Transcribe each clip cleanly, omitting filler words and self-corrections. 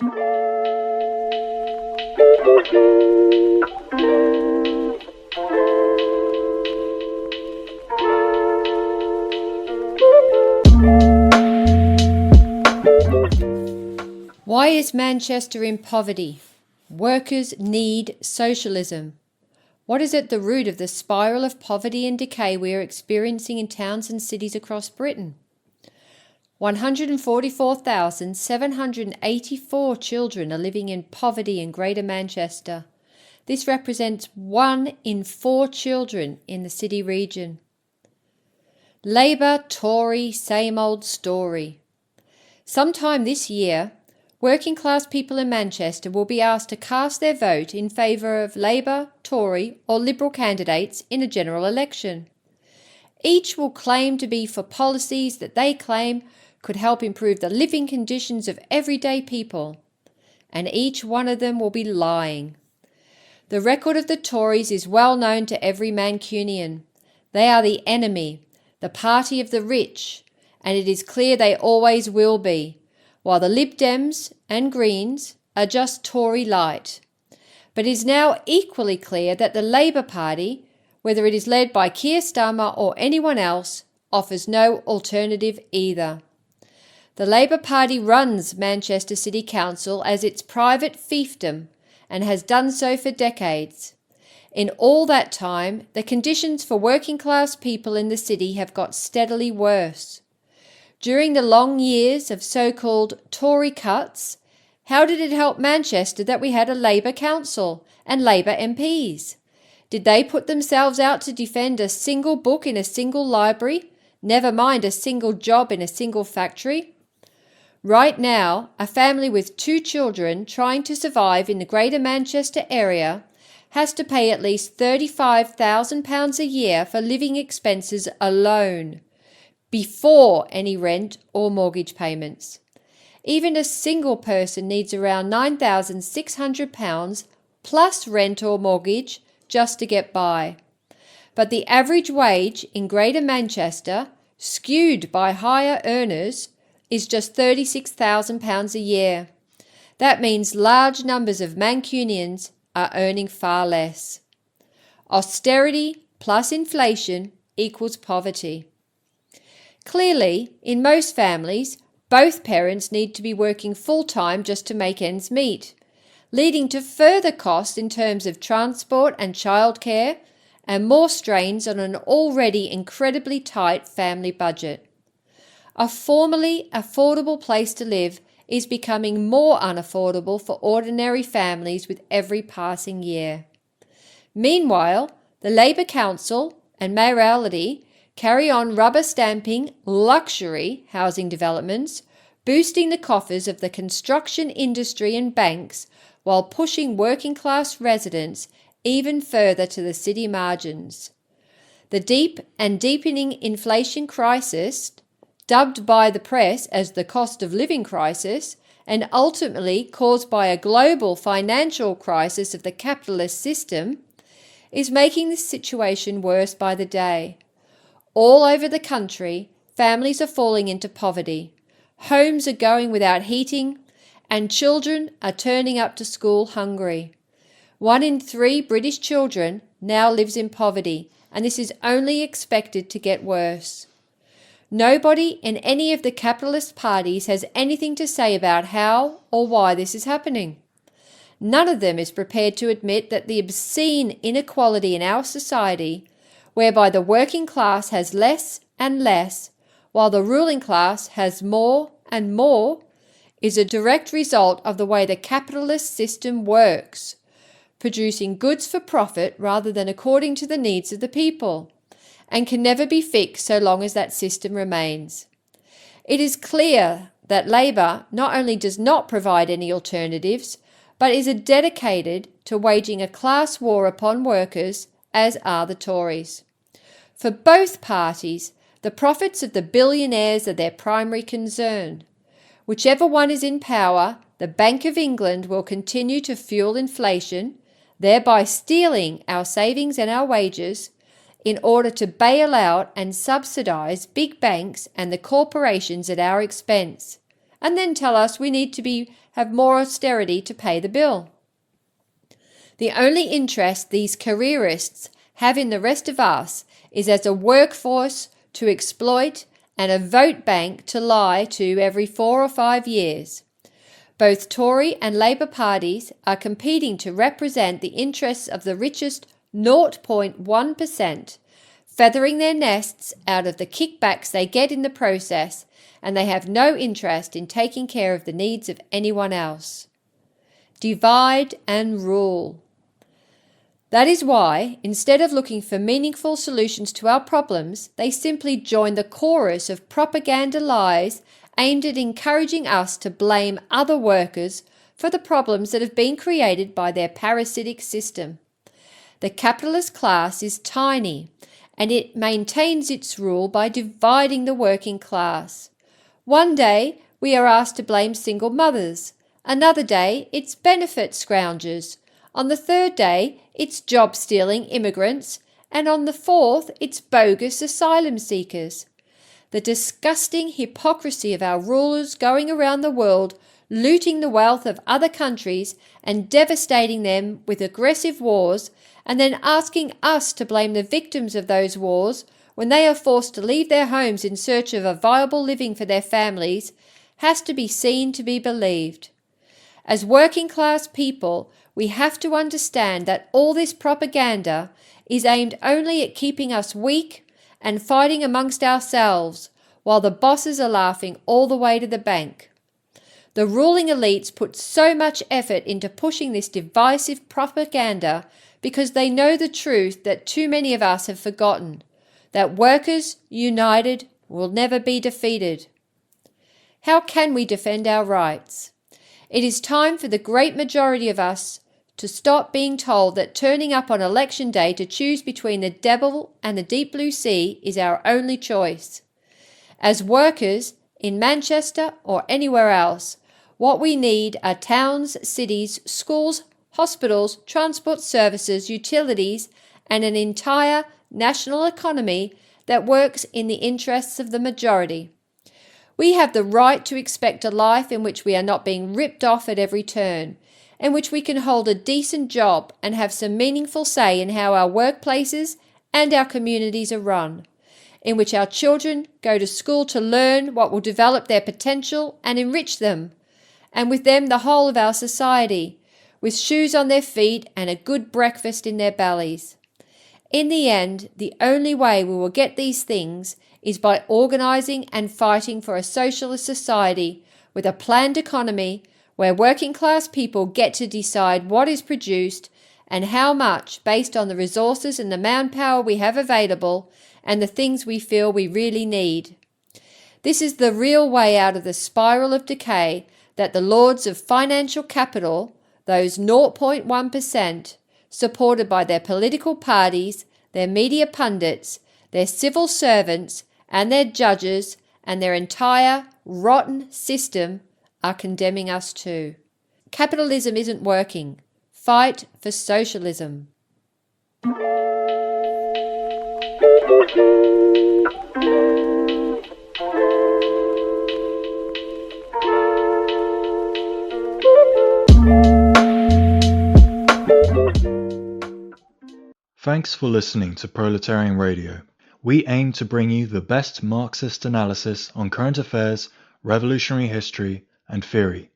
Why is Manchester in poverty? Workers need socialism. What is at the root of the spiral of poverty and decay we are experiencing in towns and cities across Britain? 144,784 children are living in poverty in Greater Manchester. This represents 1 in 4 children in the city region. Labour, Tory, same old story. Sometime this year, working class people in Manchester will be asked to cast their vote in favour of Labour, Tory or Liberal candidates in a general election. Each will claim to be for policies that they claim could help improve the living conditions of everyday people, and each one of them will be lying. The record of the Tories is well known to every Mancunian. They are the enemy, the party of the rich, and it is clear they always will be, while the Lib Dems and Greens are just Tory light. But it is now equally clear that the Labour Party, whether it is led by Keir Starmer or anyone else, offers no alternative either. The Labour Party runs Manchester City Council as its private fiefdom and has done so for decades. In all that time, the conditions for working class people in the city have got steadily worse. During the long years of so-called Tory cuts, how did it help Manchester that we had a Labour council and Labour MPs? Did they put themselves out to defend a single book in a single library, never mind a single job in a single factory? Right now, a family with 2 children trying to survive in the Greater Manchester area has to pay at least £35,000 a year for living expenses alone, before any rent or mortgage payments. Even a single person needs around £9,600 plus rent or mortgage just to get by. But the average wage in Greater Manchester, skewed by higher earners, is just £36,000 a year. That means large numbers of Mancunians are earning far less. Austerity plus inflation equals poverty. Clearly, in most families, both parents need to be working full-time just to make ends meet, leading to further costs in terms of transport and childcare and more strains on an already incredibly tight family budget. A formerly affordable place to live is becoming more unaffordable for ordinary families with every passing year. Meanwhile, the Labour Council and mayoralty carry on rubber stamping luxury housing developments, boosting the coffers of the construction industry and banks while pushing working class residents even further to the city margins. The deep and deepening inflation crisis, dubbed by the press as the cost of living crisis, and ultimately caused by a global financial crisis of the capitalist system, is making the situation worse by the day. All over the country, families are falling into poverty, homes are going without heating, and children are turning up to school hungry. 1 in 3 British children now lives in poverty, and this is only expected to get worse. Nobody in any of the capitalist parties has anything to say about how or why this is happening. None of them is prepared to admit that the obscene inequality in our society, whereby the working class has less and less, while the ruling class has more and more, is a direct result of the way the capitalist system works, producing goods for profit rather than according to the needs of the people, and can never be fixed so long as that system remains. It is clear that Labour not only does not provide any alternatives, but is dedicated to waging a class war upon workers, as are the Tories. For both parties, the profits of the billionaires are their primary concern. Whichever one is in power, the Bank of England will continue to fuel inflation, thereby stealing our savings and our wages, in order to bail out and subsidise big banks and the corporations at our expense. and then tell us we need to have more austerity to pay the bill. The only interest these careerists have in the rest of us is as a workforce to exploit and a vote bank to lie to every 4 or 5 years. Both Tory and Labour parties are competing to represent the interests of the richest 0.1%, feathering their nests out of the kickbacks they get in the process, and they have no interest in taking care of the needs of anyone else. Divide and rule. That is why, instead of looking for meaningful solutions to our problems, they simply join the chorus of propaganda lies aimed at encouraging us to blame other workers for the problems that have been created by their parasitic system. The capitalist class is tiny, and it maintains its rule by dividing the working class. One day we are asked to blame single mothers, another day it's benefit scroungers, on the third day it's job-stealing immigrants, and on the fourth it's bogus asylum seekers. The disgusting hypocrisy of our rulers going around the world looting the wealth of other countries and devastating them with aggressive wars, and then asking us to blame the victims of those wars when they are forced to leave their homes in search of a viable living for their families, has to be seen to be believed. As working class people, we have to understand that all this propaganda is aimed only at keeping us weak and fighting amongst ourselves, while the bosses are laughing all the way to the bank. The ruling elites put so much effort into pushing this divisive propaganda because they know the truth that too many of us have forgotten, that workers united will never be defeated. How can we defend our rights? It is time for the great majority of us to stop being told that turning up on election day to choose between the devil and the deep blue sea is our only choice. As workers, in Manchester or anywhere else, what we need are towns, cities, schools, hospitals, transport services, utilities, and an entire national economy that works in the interests of the majority. We have the right to expect a life in which we are not being ripped off at every turn, in which we can hold a decent job and have some meaningful say in how our workplaces and our communities are run, in which our children go to school to learn what will develop their potential and enrich them, and with them the whole of our society, with shoes on their feet and a good breakfast in their bellies. In the end, the only way we will get these things is by organising and fighting for a socialist society with a planned economy where working class people get to decide what is produced and how much based on the resources and the manpower we have available and the things we feel we really need. This is the real way out of the spiral of decay that the lords of financial capital, those 0.1%, supported by their political parties, their media pundits, their civil servants, and their judges, and their entire rotten system, are condemning us to. Capitalism isn't working. Fight for socialism. Thanks for listening to Proletarian Radio. We aim to bring you the best Marxist analysis on current affairs, revolutionary history, and theory.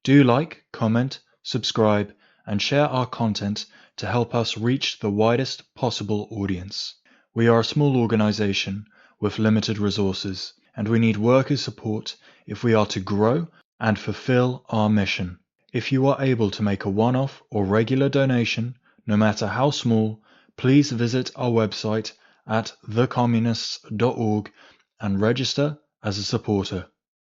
Do like, comment, subscribe, and share our content to help us reach the widest possible audience. We are a small organization with limited resources, and we need workers' support if we are to grow and fulfill our mission. If you are able to make a one-off or regular donation, no matter how small, please visit our website at thecommunists.org and register as a supporter.